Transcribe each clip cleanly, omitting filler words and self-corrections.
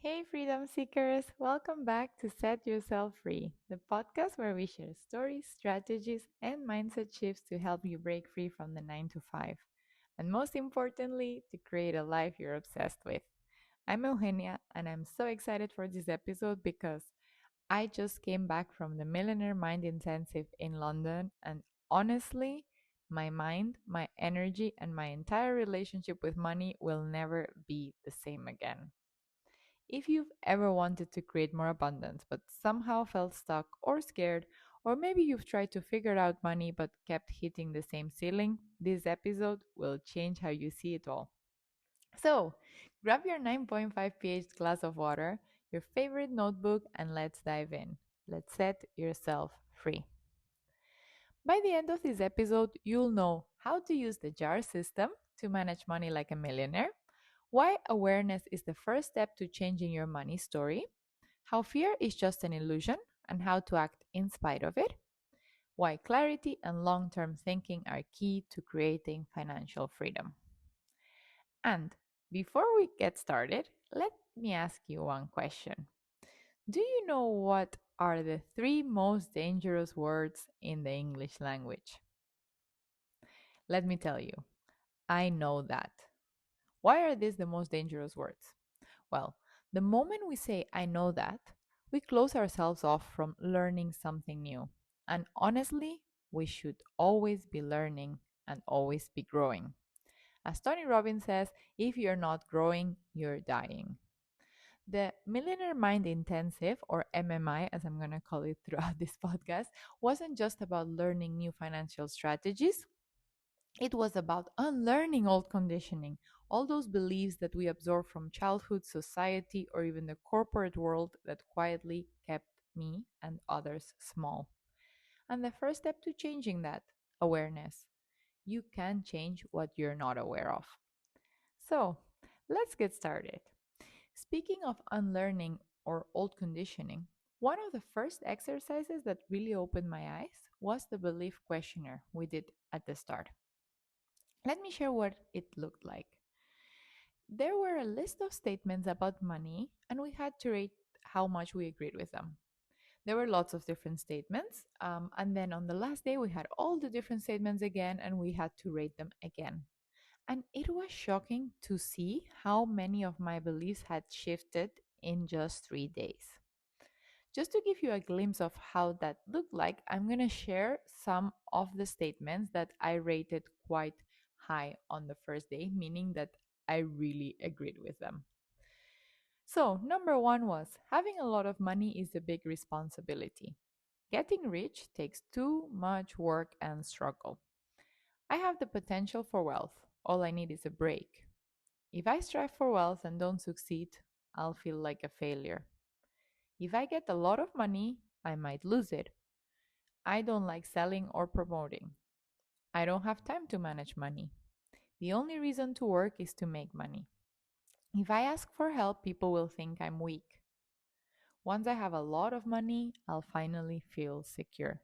Hey, freedom seekers! Welcome back to Set Yourself Free, the podcast where we share stories, strategies, and mindset shifts to help you break free from the 9 to 5. And most importantly, to create a life you're obsessed with. I'm Eugenia, and I'm so excited for this episode because I just came back from the Millionaire Mind Intensive in London, and honestly, my mind, my energy, and my entire relationship with money will never be the same again. If you've ever wanted to create more abundance but somehow felt stuck or scared, or maybe you've tried to figure out money but kept hitting the same ceiling, this episode will change how you see it all. So, grab your 9.5 pH glass of water, your favorite notebook, and let's dive in. Let's set yourself free. By the end of this episode, you'll know how to use the JAR system to manage money like a millionaire, why awareness is the first step to changing your money story, how fear is just an illusion and how to act in spite of it, why clarity and long term thinking are key to creating financial freedom. And before we get started, let me ask you one question. Do you know what are the three most dangerous words in the English language? Let me tell you, I know that. Why are these the most dangerous words? Well, the moment we say, I know that, we close ourselves off from learning something new. And honestly, we should always be learning and always be growing. As Tony Robbins says, if you're not growing, you're dying. The Millionaire Mind Intensive, or MMI, as I'm going to call it throughout this podcast, wasn't just about learning new financial strategies. It was about unlearning old conditioning, all those beliefs that we absorb from childhood, society, or even the corporate world that quietly kept me and others small. And the first step to changing that awareness. You can change what you're not aware of. So, let's get started. Speaking of unlearning or old conditioning, one of the first exercises that really opened my eyes was the belief questionnaire we did at the start. Let me share what it looked like. There were a list of statements about money, and we had to rate how much we agreed with them. There were lots of different statements, and then on the last day, we had all the different statements again, and we had to rate them again. And it was shocking to see how many of my beliefs had shifted in just 3 days. Just to give you a glimpse of how that looked like, I'm going to share some of the statements that I rated quite high on the first day, meaning that I really agreed with them. So, number one was having a lot of money is a big responsibility. Getting rich takes too much work and struggle. I have the potential for wealth. All I need is a break. If I strive for wealth and don't succeed, I'll feel like a failure. If I get a lot of money, I might lose it. I don't like selling or promoting. I don't have time to manage money. The only reason to work is to make money. If I ask for help, people will think I'm weak. Once I have a lot of money, I'll finally feel secure.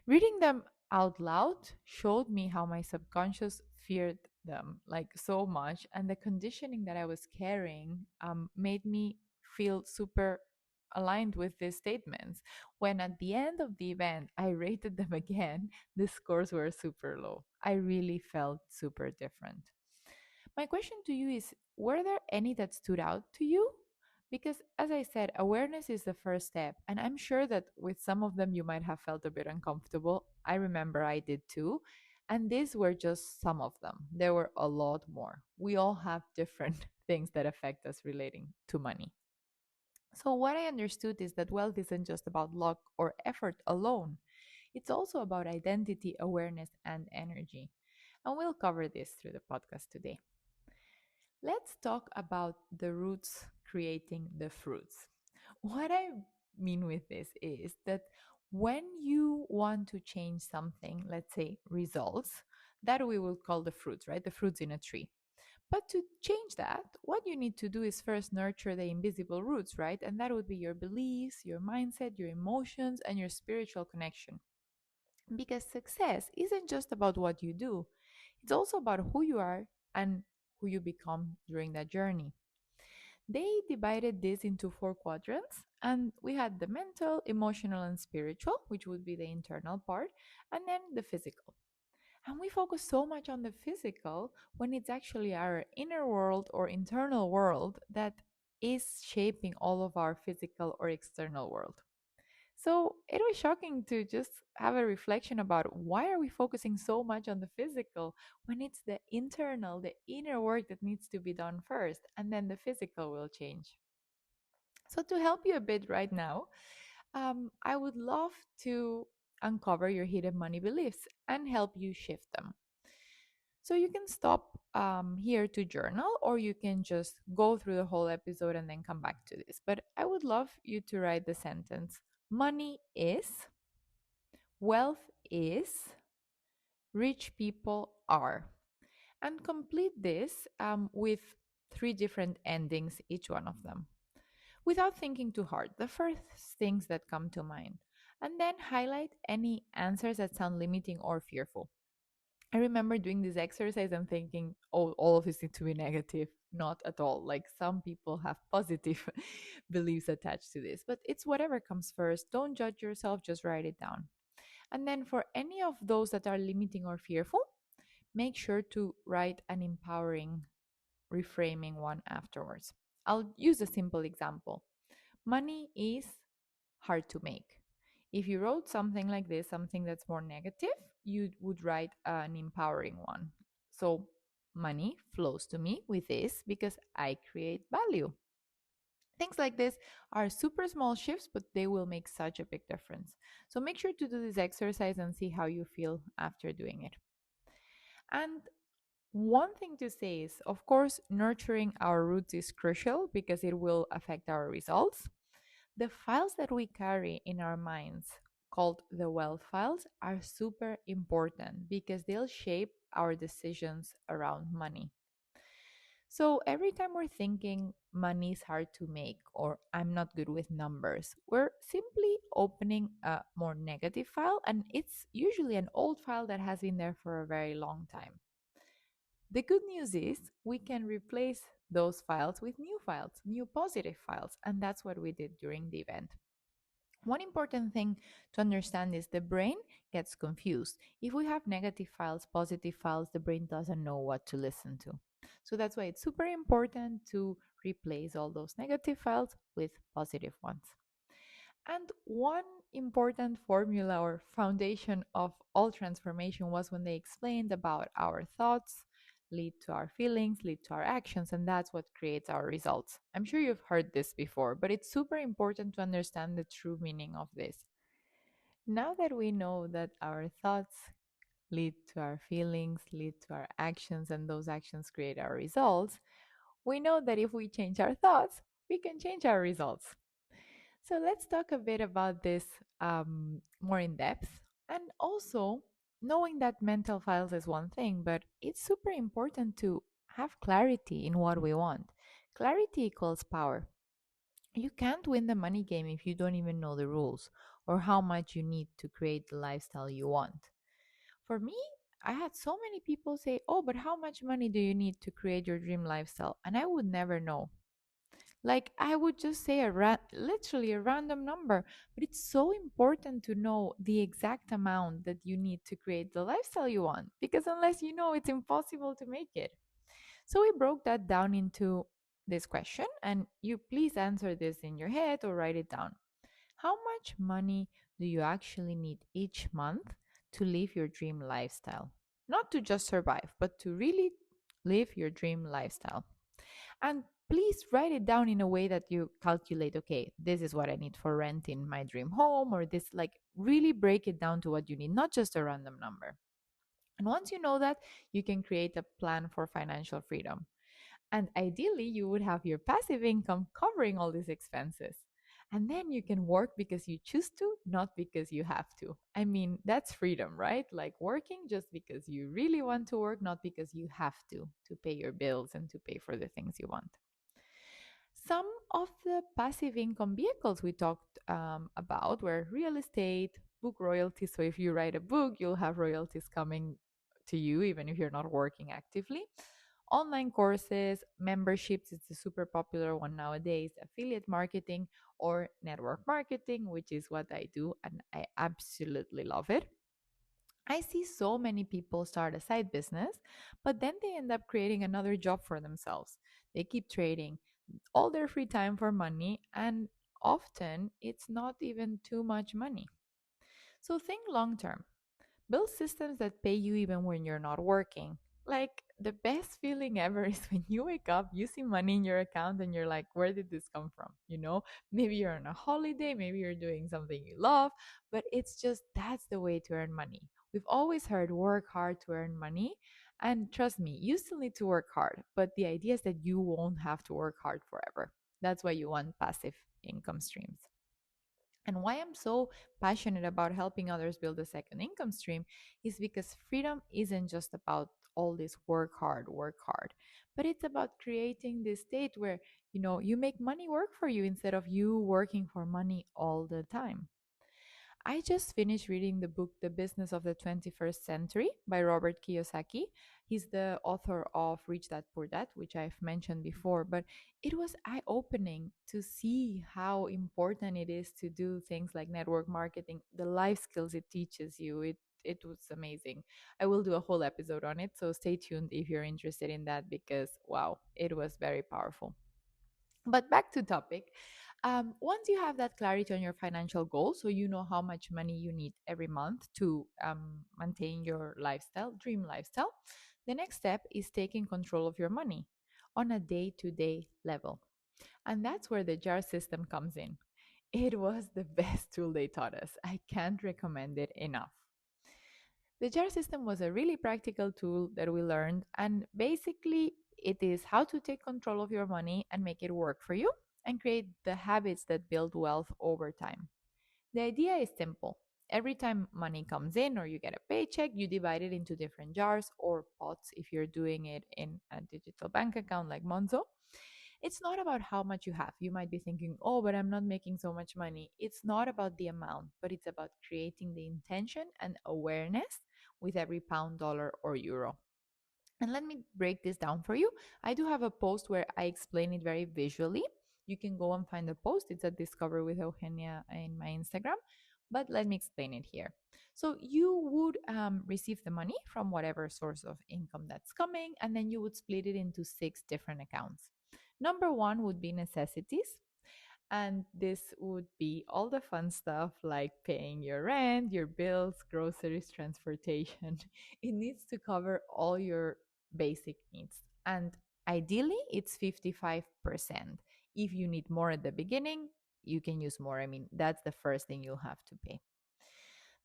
Reading them out loud showed me how my subconscious feared them like so much, and the conditioning that I was carrying made me feel super aligned with these statements. When at the end of the event I rated them again, the scores were super low. I really felt super different. My question to you is, were there any that stood out to you? Because, as I said, awareness is the first step. And I'm sure that with some of them, you might have felt a bit uncomfortable. I remember I did too. And these were just some of them. There were a lot more. We all have different things that affect us relating to money. So, what I understood is that wealth isn't just about luck or effort alone, it's also about identity, awareness, and energy. And we'll cover this through the podcast today. Let's talk about the roots creating the fruits. What I mean with this is that when you want to change something, let's say results, that we will call the fruits, right? The fruits in a tree. But to change that, what you need to do is first nurture the invisible roots, right? And that would be your beliefs, your mindset, your emotions, and your spiritual connection. Because success isn't just about what you do, it's also about who you are and who you become during that journey. They divided this into four quadrants, and we had the mental, emotional, and spiritual, which would be the internal part, and then the physical. And we focus so much on the physical when it's actually our inner world or internal world that is shaping all of our physical or external world. So it was shocking to just have a reflection about why are we focusing so much on the physical when it's the internal, the inner work that needs to be done first, and then the physical will change. So to help you a bit right now, I would love to uncover your hidden money beliefs and help you shift them. So you can stop here to journal, or you can just go through the whole episode and then come back to this. But I would love you to write the sentence: money is, wealth is, rich people are. And complete this with three different endings, each one of them, without thinking too hard. The first things that come to mind. And then highlight any answers that sound limiting or fearful. I remember doing this exercise and thinking, oh, all of this need to be negative. Not at all. Like some people have positive beliefs attached to this, but it's whatever comes first. Don't judge yourself, just write it down. And then for any of those that are limiting or fearful, make sure to write an empowering, reframing one afterwards. I'll use a simple example. Money is hard to make. If you wrote something like this, something that's more negative, you would write an empowering one. So, money flows to me with this because I create value. Things like this are super small shifts, but they will make such a big difference. So, make sure to do this exercise and see how you feel after doing it. And one thing to say is, of course, nurturing our roots is crucial because it will affect our results. The files that we carry in our minds, called the wealth files, are super important because they'll shape our decisions around money. So every time we're thinking money is hard to make or I'm not good with numbers, we're simply opening a more negative file, and it's usually an old file that has been there for a very long time. The good news is we can replace those files with new files, new positive files, and that's what we did during the event. One important thing to understand is the brain gets confused. If we have negative files, positive files, the brain doesn't know what to listen to. So that's why it's super important to replace all those negative files with positive ones. And one important formula or foundation of all transformation was when they explained about our thoughts lead to our feelings, lead to our actions, and that's what creates our results. I'm sure you've heard this before, but it's super important to understand the true meaning of this. Now that we know that our thoughts lead to our feelings, lead to our actions, and those actions create our results, we know that if we change our thoughts, we can change our results. So let's talk a bit about this more in depth. And also, knowing that mental files is one thing, but it's super important to have clarity in what we want. Clarity equals power. You can't win the money game if you don't even know the rules or how much you need to create the lifestyle you want. For me, I had so many people say, oh, but how much money do you need to create your dream lifestyle? And I would never know. Like I would just say literally a random number, but it's so important to know the exact amount that you need to create the lifestyle you want because unless you know, it's impossible to make it. So we broke that down into this question, and you please answer this in your head or write it down. How much money do you actually need each month to live your dream lifestyle? Not to just survive, but to really live your dream lifestyle. And please write it down in a way that you calculate, okay, this is what I need for rent in my dream home, or this, like, really break it down to what you need, not just a random number. And once you know that, you can create a plan for financial freedom. And ideally, you would have your passive income covering all these expenses. And then you can work because you choose to, not because you have to. I mean, that's freedom, right? Like working just because you really want to work, not because you have to pay your bills and to pay for the things you want. Some of the passive income vehicles we talked about were real estate, book royalties. So if you write a book, you'll have royalties coming to you even if you're not working actively. online courses, memberships, it's a super popular one nowadays, affiliate marketing, or network marketing, which is what I do, and I absolutely love it. I see so many people start a side business, but then they end up creating another job for themselves. They keep trading all their free time for money, and often it's not even too much money. So think long term. Build systems that pay you even when you're not working. Like the best feeling ever is when you wake up, you see money in your account, and you're like, where did this come from? Maybe you're on a holiday, maybe you're doing something you love, but it's just that's the way to earn money. We've always heard work hard to earn money. And trust me, you still need to work hard, but the idea is that you won't have to work hard forever. That's why you want passive income streams. And why I'm so passionate about helping others build a second income stream is because freedom isn't just about all this work hard, but it's about creating this state where, you make money work for you instead of you working for money all the time. I just finished reading the book The Business of the 21st Century by Robert Kiyosaki. He's the author of Rich Dad Poor Dad, which I've mentioned before, but it was eye opening to see how important it is to do things like network marketing, the life skills it teaches you. It was amazing. I will do a whole episode on it, so stay tuned if you're interested in that because wow, it was very powerful. But back to topic. Once you have that clarity on your financial goals, so you know how much money you need every month to maintain your lifestyle, dream lifestyle, the next step is taking control of your money on a day to day level. And that's where the JAR system comes in. It was the best tool they taught us. I can't recommend it enough. The JAR system was a really practical tool that we learned, and basically, it is how to take control of your money and make it work for you and create the habits that build wealth over time. The idea is simple. Every time money comes in or you get a paycheck, you divide it into different jars or pots if you're doing it in a digital bank account like Monzo. It's not about how much you have. You might be thinking, oh, but I'm not making so much money. It's not about the amount, but it's about creating the intention and awareness with every pound, dollar, or euro. And let me break this down for you. I do have a post where I explain it very visually. You can go and find the post. It's at Discover with Eugenia in my Instagram. But let me explain it here. So you would receive the money from whatever source of income that's coming, and then you would split it into 6 different accounts. Number one would be necessities. And this would be all the fun stuff like paying your rent, your bills, groceries, transportation. It needs to cover all your basic needs. And ideally, it's 55%. If you need more at the beginning, you can use more. I mean, that's the first thing you'll have to pay.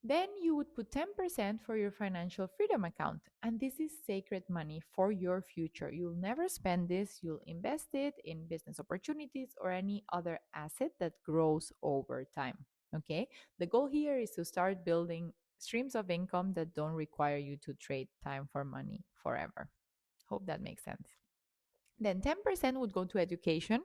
Then you would put 10% for your financial freedom account. And this is sacred money for your future. You'll never spend this, you'll invest it in business opportunities or any other asset that grows over time. Okay. The goal here is to start building streams of income that don't require you to trade time for money forever. Hope that makes sense. Then 10% would go to education.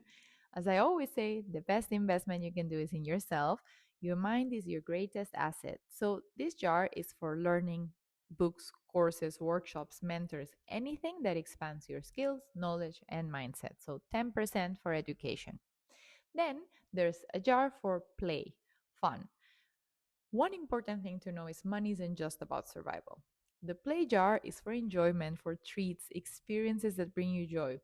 As I always say, the best investment you can do is in yourself. Your mind is your greatest asset. So this jar is for learning, books, courses, workshops, mentors, anything that expands your skills, knowledge, and mindset. So 10% for education. Then there's a jar for play, fun. One important thing to know is money isn't just about survival. The play jar is for enjoyment, for treats, experiences that bring you joy.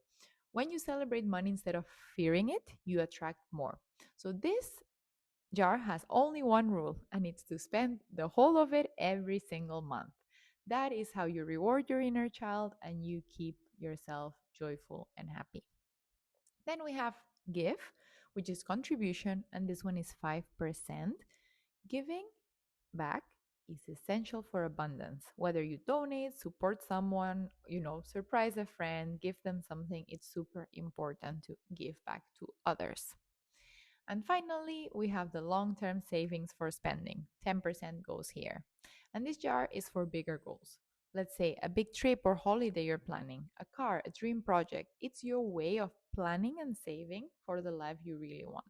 When you celebrate money instead of fearing it, you attract more. So this jar has only one rule, and it's to spend the whole of it every single month. That is how you reward your inner child and you keep yourself joyful and happy. Then we have give, which is contribution, and this one is 5%. Giving back is essential for abundance. Whether you donate, support someone, surprise a friend, give them something, it's super important to give back to others. And finally, we have the long term savings for spending. 10% goes here. And this jar is for bigger goals. Let's say a big trip or holiday you're planning, a car, a dream project. It's your way of planning and saving for the life you really want.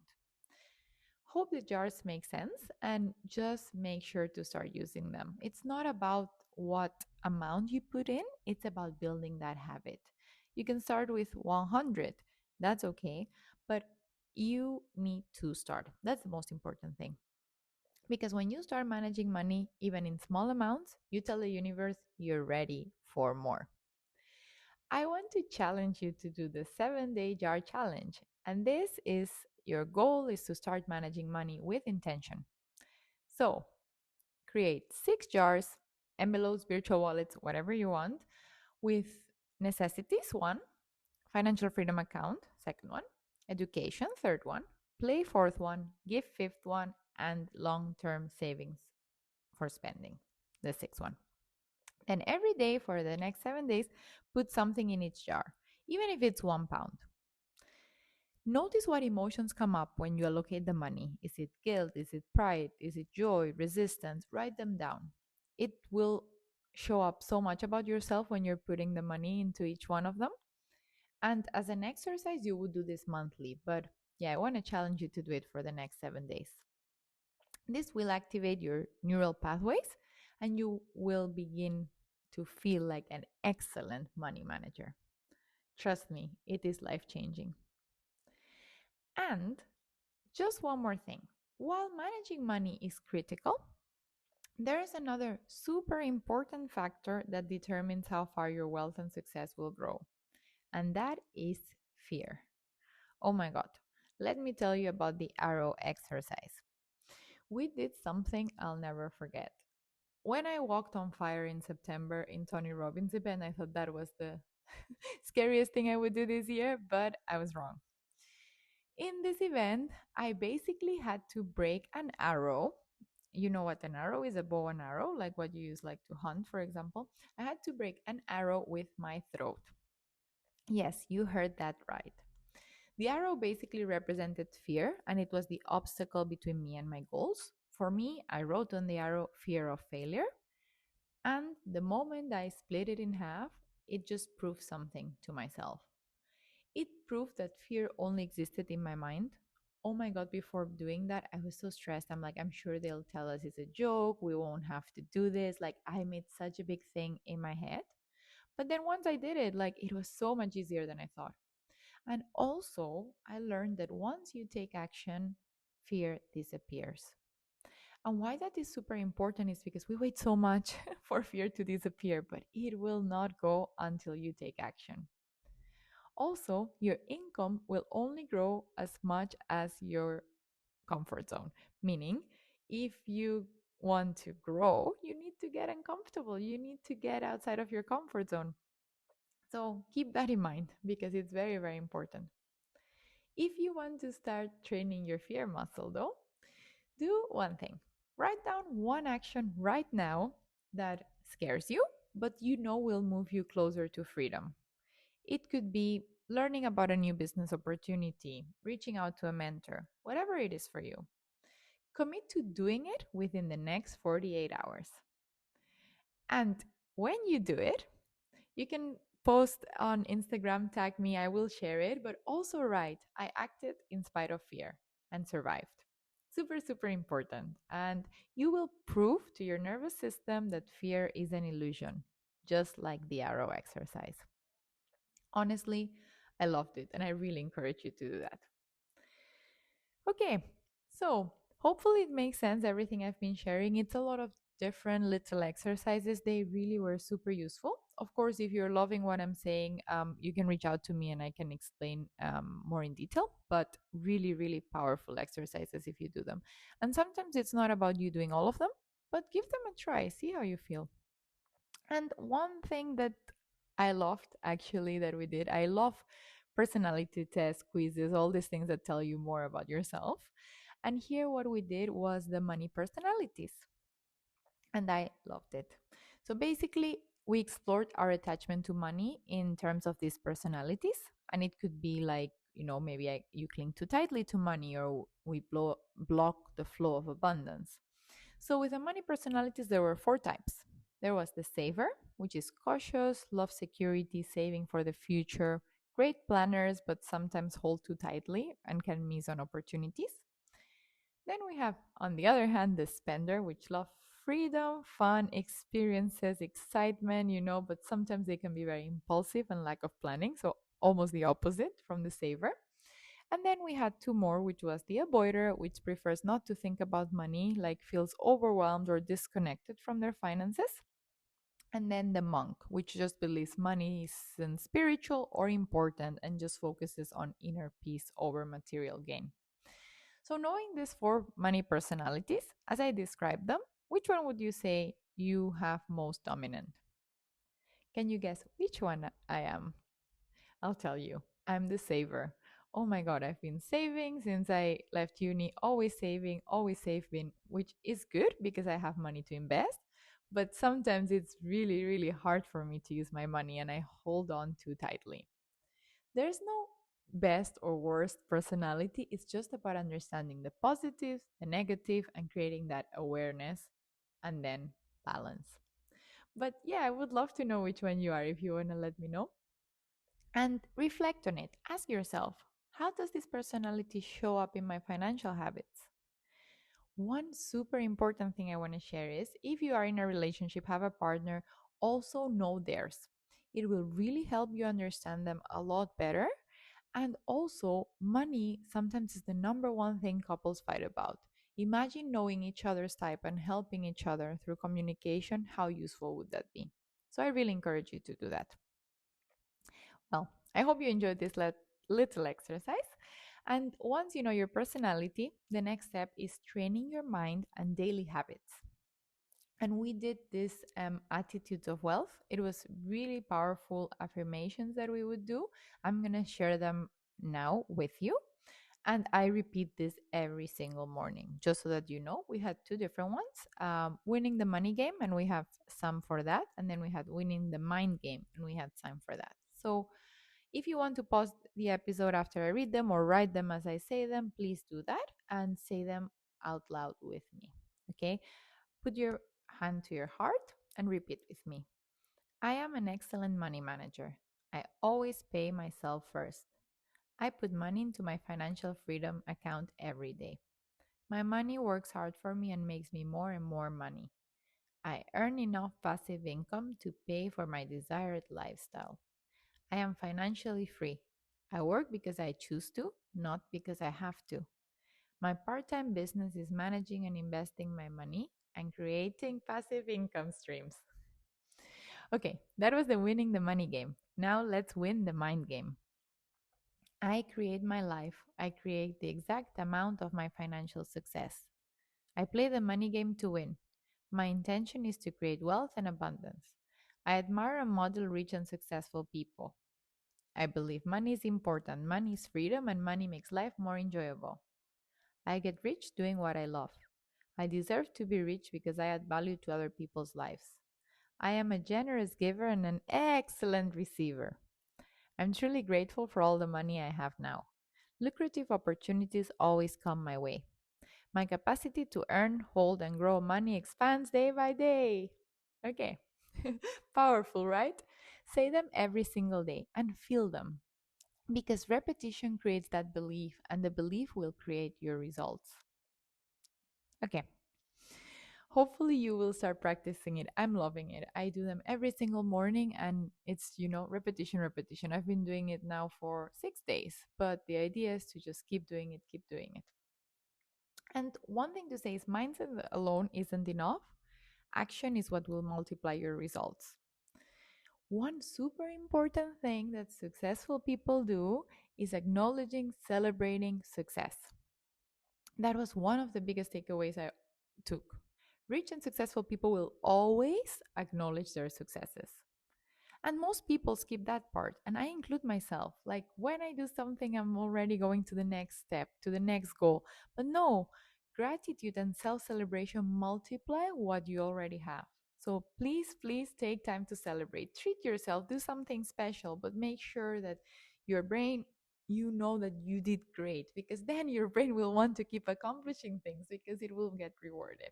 Hope the jars make sense and just make sure to start using them. It's not about what amount you put in, it's about building that habit. You can start with 100. That's okay. But you need to start. That's the most important thing. Because when you start managing money, even in small amounts, you tell the universe you're ready for more. I want to challenge you to do the 7-day jar challenge. And this is your goal is to start managing money with intention. So create 6 jars, envelopes, virtual wallets, whatever you want, with necessities one, financial freedom account, second one, education, third one, play, fourth one, give, fifth one, and long term savings for spending, the sixth one. And every day for the next 7 days, put something in each jar, even if it's £1. Notice what emotions come up when you allocate the money. Is it guilt? Is it pride? Is it joy? Resistance? Write them down. It will show up so much about yourself when you're putting the money into each one of them. And as an exercise, you would do this monthly. But yeah, I want to challenge you to do it for the next 7 days. This will activate your neural pathways and you will begin to feel like an excellent money manager. Trust me, it is life changing. And just one more thing. While managing money is critical, there is another super important factor that determines how far your wealth and success will grow, and that is fear. Oh my God, let me tell you about the arrow exercise. We did something I'll never forget. When I walked on fire in September in Tony Robbins' event, I thought that was the scariest thing I would do this year, but I was wrong. In this event, I basically had to break an arrow. You know what an arrow is, a bow and arrow, like what you use like to hunt, for example. I had to break an arrow with my throat. Yes, you heard that right. The arrow basically represented fear, and it was the obstacle between me and my goals. For me, I wrote on the arrow fear of failure, and the moment I split it in half, it just proved something to myself. It proved that fear only existed in my mind. Oh my God, before doing that, I was so stressed. I'm like, I'm sure they'll tell us it's a joke. We won't have to do this. Like, I made such a big thing in my head. But then once I did it, like, it was so much easier than I thought. And also, I learned that once you take action, fear disappears. And why that is super important is because we wait so much for fear to disappear, but it will not go until you take action. Also, your income will only grow as much as your comfort zone, meaning if you want to grow, you need to get uncomfortable. You need to get outside of your comfort zone. So keep that in mind because it's very, very important. If you want to start training your fear muscle, though, do one thing. Write down one action right now that scares you, but you know will move you closer to freedom. It could be learning about a new business opportunity, reaching out to a mentor, whatever it is for you. Commit to doing it within the next 48 hours. And when you do it, you can post on Instagram, tag me, I will share it, but also write, I acted in spite of fear and survived. Super, super important. And you will prove to your nervous system that fear is an illusion, just like the arrow exercise. Honestly, I loved it and I really encourage you to do that. Okay, so hopefully it makes sense everything I've been sharing. It's a lot of different little exercises. They really were super useful. Of course, if you're loving what I'm saying, you can reach out to me and I can explain more in detail. But really, really powerful exercises if you do them. And sometimes it's not about you doing all of them, but give them a try, see how you feel. And one thing that I loved actually that we did, I love personality tests, quizzes, all these things that tell you more about yourself. And here, what we did was the money personalities, and I loved it. So basically, we explored our attachment to money in terms of these personalities, and it could be like, maybe you cling too tightly to money, or we block the flow of abundance. So, with the money personalities, there were 4 types. There was the saver, which is cautious, love security, saving for the future, great planners, but sometimes hold too tightly and can miss on opportunities. Then we have, on the other hand, the spender, which love freedom, fun, experiences, excitement, but sometimes they can be very impulsive and lack of planning. So almost the opposite from the saver. And then we had two more, which was the avoider, which prefers not to think about money, like feels overwhelmed or disconnected from their finances. And then the monk, which just believes money isn't spiritual or important and just focuses on inner peace over material gain. So, knowing these four money personalities, as I described them, which one would you say you have most dominant? Can you guess which one I am? I'll tell you. I'm the saver. Oh my god, I've been saving since I left uni, always saving, which is good because I have money to invest. But sometimes it's really, really hard for me to use my money and I hold on too tightly. There's no best or worst personality. It's just about understanding the positives, the negative, and creating that awareness and then balance. But yeah, I would love to know which one you are if you want to let me know. And reflect on it. Ask yourself, how does this personality show up in my financial habits? One super important thing I want to share is if you are in a relationship, have a partner, also know theirs. It will really help you understand them a lot better. And also, money sometimes is the number one thing couples fight about. Imagine knowing each other's type and helping each other through communication. How useful would that be? So, I really encourage you to do that. Well, I hope you enjoyed this little exercise. And once you know your personality, the next step is training your mind and daily habits. And we did this attitudes of wealth. It was really powerful affirmations that we would do. I'm going to share them now with you. And I repeat this every single morning, just so that you know. We had two different ones, winning the money game, and we have some for that. And then we had winning the mind game, and we had some for that. So if you want to pause the episode after I read them or write them as I say them, please do that and say them out loud with me. Okay? Put your hand to your heart and repeat with me. I am an excellent money manager. I always pay myself first. I put money into my financial freedom account every day. My money works hard for me and makes me more and more money. I earn enough passive income to pay for my desired lifestyle. I am financially free. I work because I choose to, not because I have to. My part time business is managing and investing my money and creating passive income streams. Okay, that was the winning the money game. Now let's win the mind game. I create my life. I create the exact amount of my financial success. I play the money game to win. My intention is to create wealth and abundance. I admire and model rich and successful people. I believe money is important, money is freedom, and money makes life more enjoyable. I get rich doing what I love. I deserve to be rich because I add value to other people's lives. I am a generous giver and an excellent receiver. I'm truly grateful for all the money I have now. Lucrative opportunities always come my way. My capacity to earn, hold, and grow money expands day by day. Okay, powerful, right? Say them every single day and feel them because repetition creates that belief, and the belief will create your results. Okay, hopefully you will start practicing it. I'm loving it. I do them every single morning and it's, repetition, repetition. I've been doing it now for 6 days, but the idea is to just keep doing it, keep doing it. And one thing to say is mindset alone isn't enough. Action is what will multiply your results. One super important thing that successful people do is acknowledging, celebrating success. That was one of the biggest takeaways I took. Rich and successful people will always acknowledge their successes. And most people skip that part, and I include myself. Like when I do something, I'm already going to the next step, to the next goal. But no, gratitude and self celebration multiply what you already have. So please, please take time to celebrate. Treat yourself, do something special, but make sure that your brain, you know that you did great because then your brain will want to keep accomplishing things because it will get rewarded.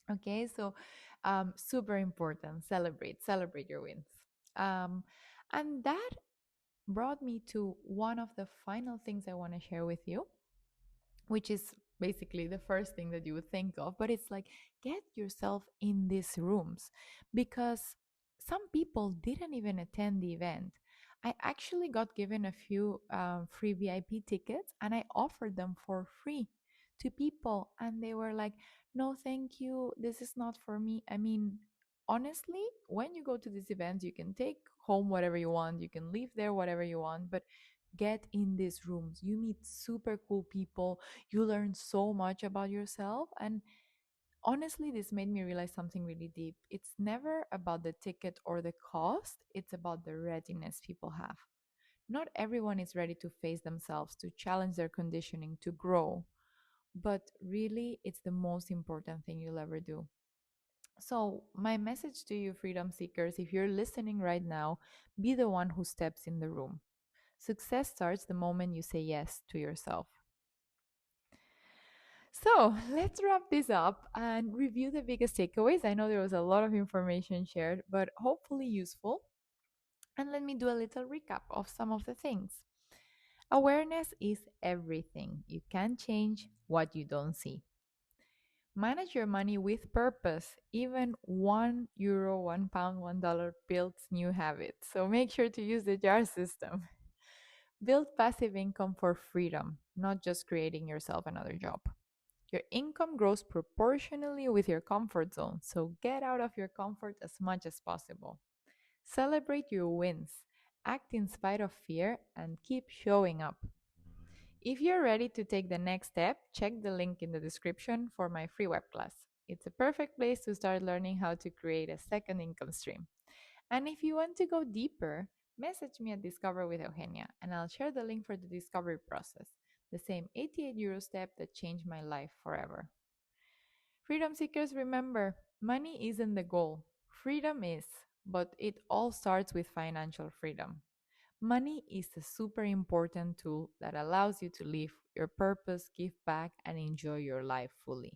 Okay, so super important. Celebrate your wins. Um, and that brought me to one of the final things I want to share with you, which is basically the first thing that you would think of, but it's like get yourself in these rooms because some people didn't even attend the event. I actually got given a few free VIP tickets and I offered them for free to people, and they were like, no, thank you, this is not for me. I mean, honestly, when you go to these events, you can take home whatever you want, you can leave there whatever you want, but get in these rooms. You meet super cool people, you learn so much about yourself. And honestly, this made me realize something really deep. It's never about the ticket or the cost, it's about the readiness people have. Not everyone is ready to face themselves, to challenge their conditioning, to grow. But really, it's the most important thing you'll ever do. So, my message to you, freedom seekers, if you're listening right now, be the one who steps in the room. Success starts the moment you say yes to yourself. So let's wrap this up and review the biggest takeaways. I know there was a lot of information shared, but hopefully useful. And let me do a little recap of some of the things. Awareness is everything. You can't change what you don't see. Manage your money with purpose. Even €1, £1, $1 builds new habits. So make sure to use the jar system. Build passive income for freedom, not just creating yourself another job. Your income grows proportionally with your comfort zone, so get out of your comfort as much as possible. Celebrate your wins, act in spite of fear, and keep showing up. If you're ready to take the next step, check the link in the description for my free web class. It's a perfect place to start learning how to create a second income stream. And if you want to go deeper, message me at Discover with Eugenia, and I'll share the link for the discovery process, the same 88 euro step that changed my life forever. Freedom seekers, remember, money isn't the goal. Freedom is, but it all starts with financial freedom. Money is a super important tool that allows you to live your purpose, give back, and enjoy your life fully.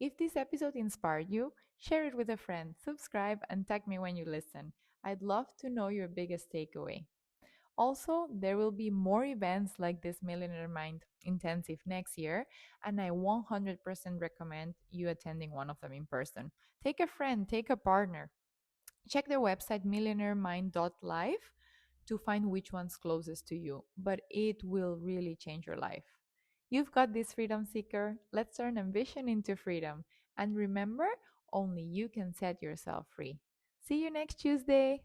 If this episode inspired you, share it with a friend, subscribe, and tag me when you listen. I'd love to know your biggest takeaway. Also, there will be more events like this Millionaire Mind Intensive next year, and I 100% recommend you attending one of them in person. Take a friend, take a partner. Check their website millionairemind.life to find which one's closest to you, but it will really change your life. You've got this, freedom seeker. Let's turn ambition into freedom. And remember, only you can set yourself free. See you next Tuesday.